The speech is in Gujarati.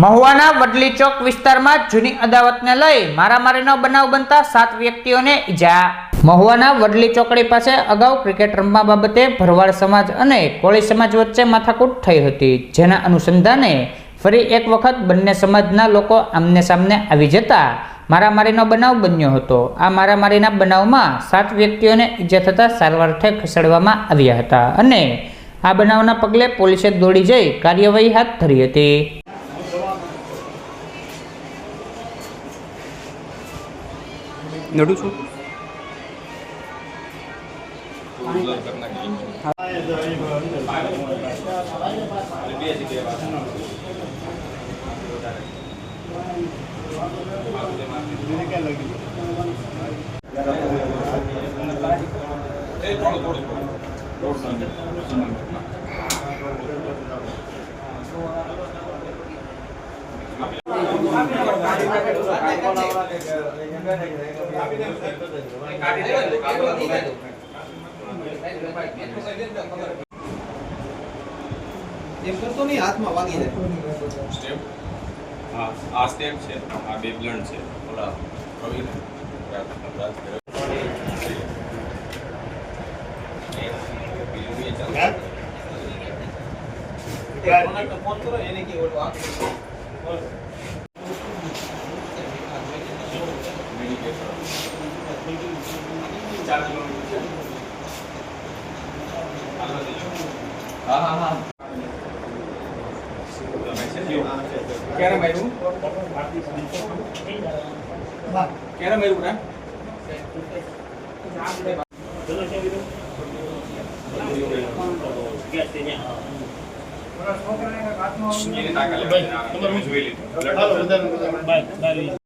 મહુવાના વડલી ચોક વિસ્તારમાં જૂની અદાવતને લઈ મારામારીનો બનાવ બનતા 7 વ્યક્તિઓને ઈજા। મહુવાના વડલી ચોકડી પાસે અગાઉ ક્રિકેટ રમવા બાબતે ભરવાડ સમાજ અને કોળી સમાજ વચ્ચે માથાકૂટ થઈ હતી, જેના અનુસંધાને ફરી એક વખત બંને સમાજના લોકો આમને સામને આવી જતા મારામારીનો બનાવ બન્યો હતો। આ મારામારીના બનાવમાં 7 વ્યક્તિઓને ઈજા થતા સારવારથી ખસેડવામાં આવ્યા હતા અને આ બનાવના પગલે પોલીસે દોડી જઈ કાર્યવાહી હાથ ધરી હતી। नडू छू तो नहीं हाथ में वागी है स्टेप। हाँ आ स्टेप છે આ બે બ્લન્ટ છે ઓલા પ્રવીણ રાજ કરે फोन करो यानी कि वो आप हाँ हाँ हाँ क्या नाम है क्या नाम है पूरा ये ताका ले मैंने जोई ली